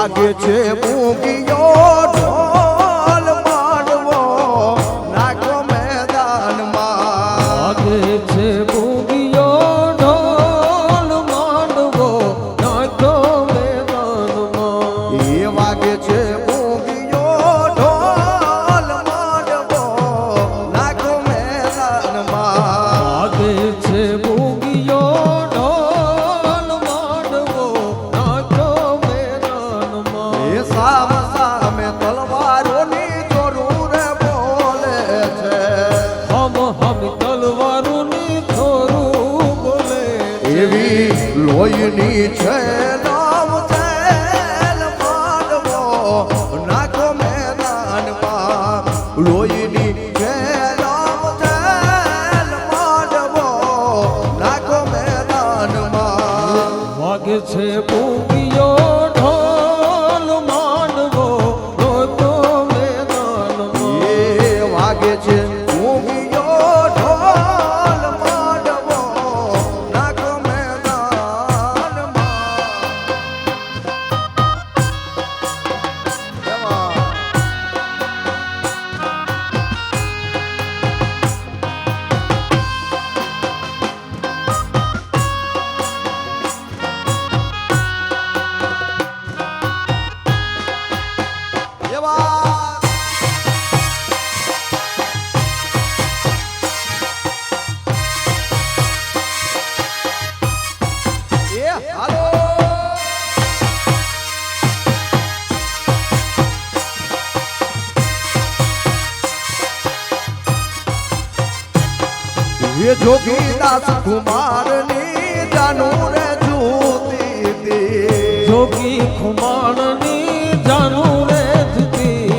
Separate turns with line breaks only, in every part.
વાગે છે મૂંગીઓ ઢોલ માંડવો નાખો મેદાનમાં
વાગે છે મૂંગીઓ ઢોલ માંડવો નાખો મેદાનમાં
એ વાગે છે મૂંગીઓ ઢોલ માંડવો નાખો મેદાનમાં
વાગે છે મૂંગીઓ ઢોલ માંડવો નાખો મેદાનમાં
એ સામ સામે તલવારોની જરૂર બોલે છે
હમ તલવારોની થોરું બોલે
એવી લોહીની છે નામ ચેલ માંડવો નાખો મેદાનમાં લોહીની છે નામ ચેલ માંડવો નાખો મેદાનમાં
વાગે છે મૂંગીઓ ઢોલ માંડવો નાખો મેદાનમાં
એ વાગે છે મૂંગીઓ ઢોલ માંડવો નાખો મેદાનમાં એવા એ હાલો એ જોગીદાસ કુમારની જાનું રે જૂતી તી
જોગી ખુમાણની જાનું રે જતી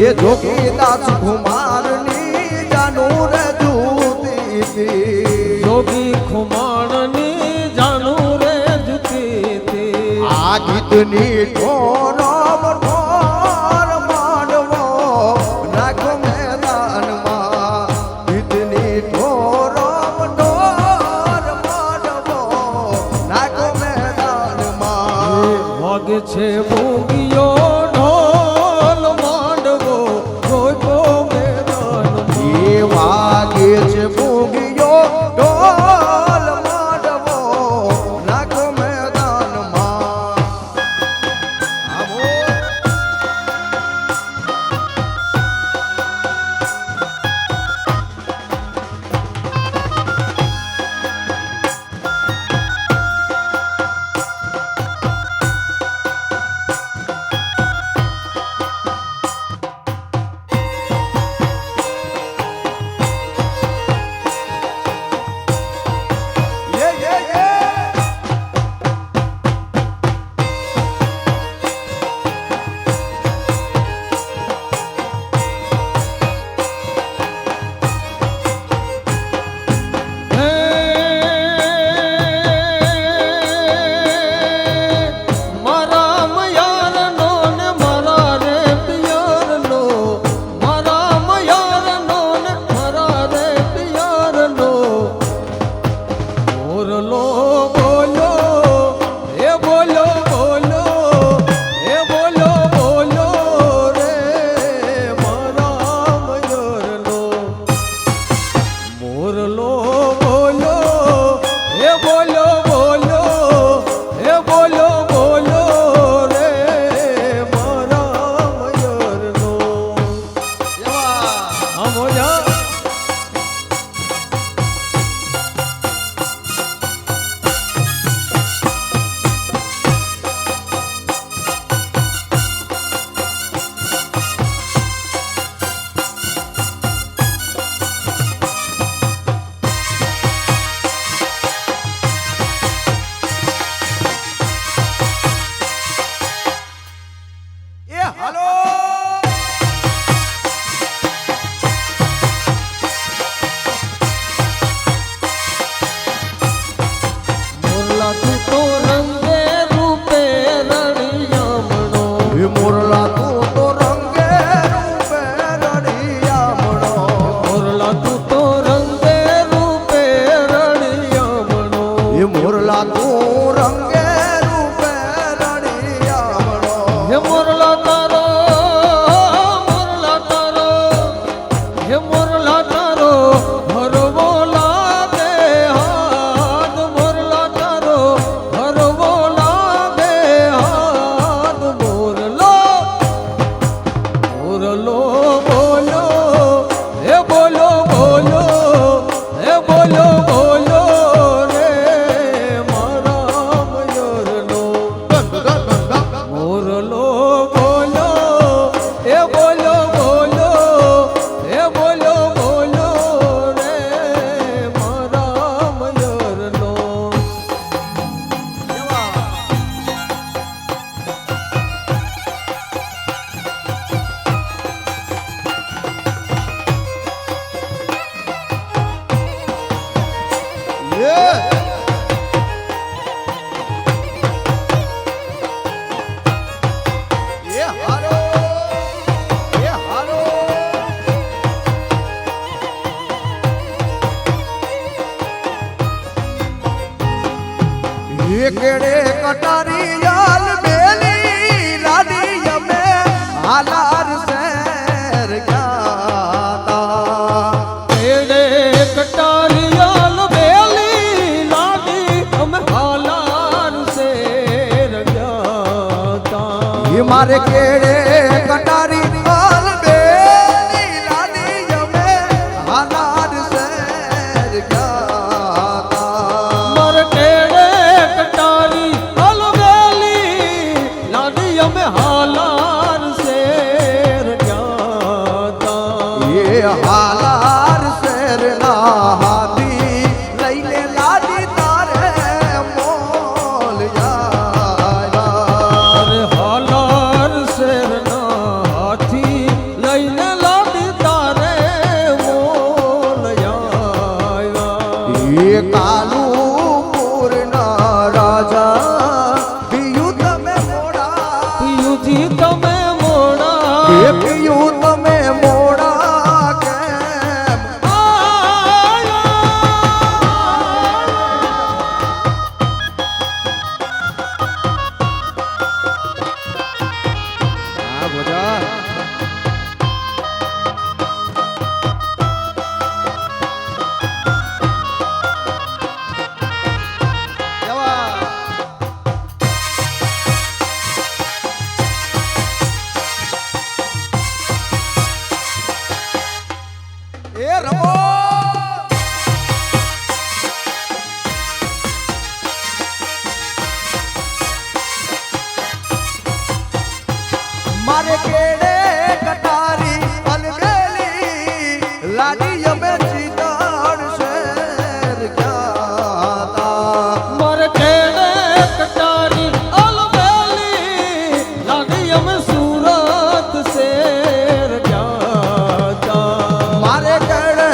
એ જોગીદાસ કુમારની જાનું રે જૂતી તી
જોગી ખુમાણની જાનું રે જતી
આ ગીતની ઠોરમ ઠોર માંડવો નાખો મેદાનમાં ગીતની ઠોરમ ઠોર માંડવો નાખો મેદાનમાં
વાગે છે મૂંગીઓ ઢોલ માંડવો નાખો મેદાનમાં
એ વાગે છે મૂંગીઓ ઢોલ માંડવો નાખો મેદાનમાં આવો
મોરલા તારો હરવો લાગે હાથ મોરલા તારો હરવો લાગે હાથ મોરલો મોરલો બોલો હે બોલો બોલો હે બોલો બોલો રે મારા મયુરનો મોરલો બોલો હે બોલો બોલો હે બોલો બોલો રે મારા મયુરનો
કેડે કટારી યાલ બેલી લાડી અમે હાલાર શેર ગાતા
એડે કટારિયાલ બેલી લાડી અમે હાલાર શેર ગયા
મારે કેડે કટારી યાલ બેલી લાડી અમે હાલાર શેર ગાતા
મર કેડે કટારી હલવેલી લાડી અમે હાલાર શેર ગયા
એ હાલાર શેર ના હાથી લઈને લાડી તારે મોલ
અરે હાલાર શેરના હાથી લઈને લાડી તારે મોલ આવ્યા
એ કાલુપુર ના રાજા પિયું તમે મોડા
પિયુજી તમે મોડા
એ પિયું તમે મોડા કેમ આ બધા એ રમો મારે કેડે કટારી અલવેલી લાડી અમે ચિતાડ શેર ગાતા
મર કેડે કટારી અલવેલી લાડી અમે સુરત શેર ગયા
મારે કેડે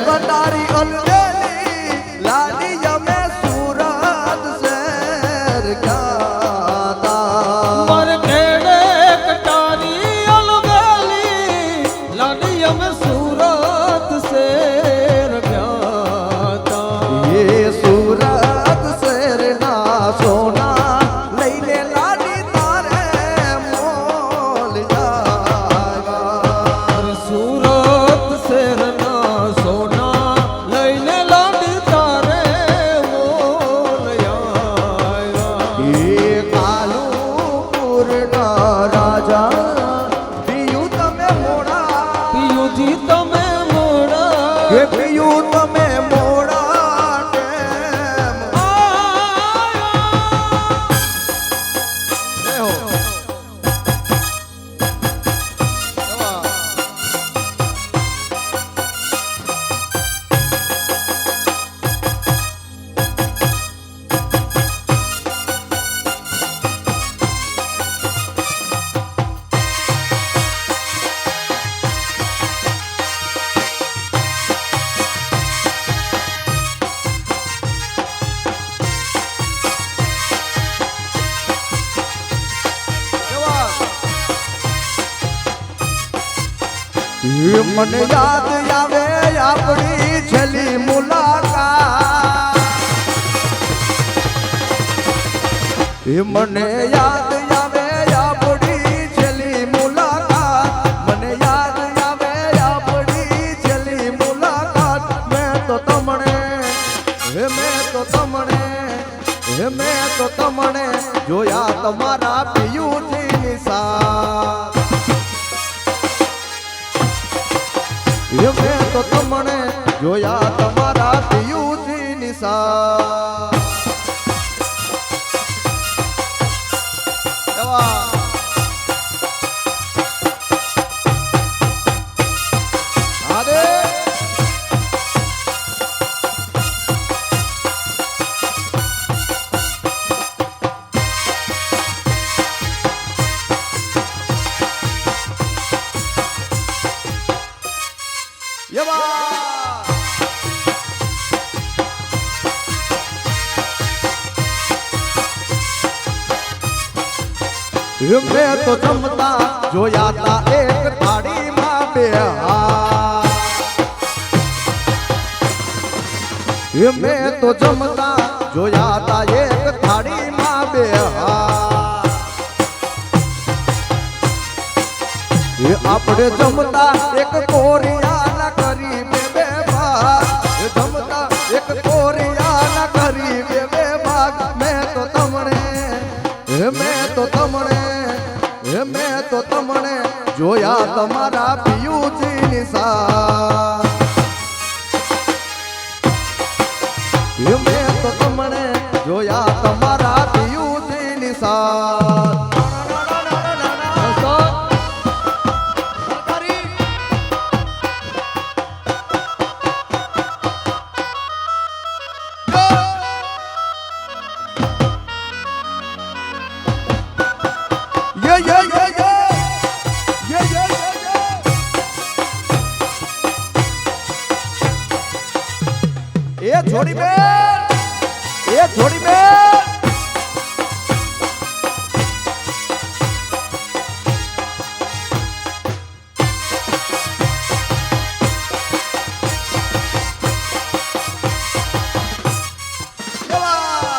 કટારી અલવેલી લાડી અમે સુરત શેર ગાતા
મર કેડે કટારી અલવેલી લાડી અમે સુરત શેર ગયા
એ સુરત શેર ના સોના લઈને લાડી તારે મોલ જાવા
સુરત શેરના સોના લઈને લાડી તારે મોલ આવ્યા
એ કાલુપુર ના રાજા પિયું તમે મોડા
પિયુજી તમે મોડા
એ પિયું તમે મોડા કેમ એ હો મને યાદ આવે આપણી છેલ્લી મુલાકાત મને યાદ આવે આપણી છેલ્લી મુલાકાત મને યાદ આવે આપણી મેં તો તમને જોયા તમારા પિયુજીની સાથ મેં તો તમને જોયા તમારા પિયુજીની સાથ મેં તો જમતા જોયા તા એક થાળીમાં બે હાથ મેં તો જમતા જોયા તા એક થાળીમાં બે હાથ આપણે જમતા એક કોરી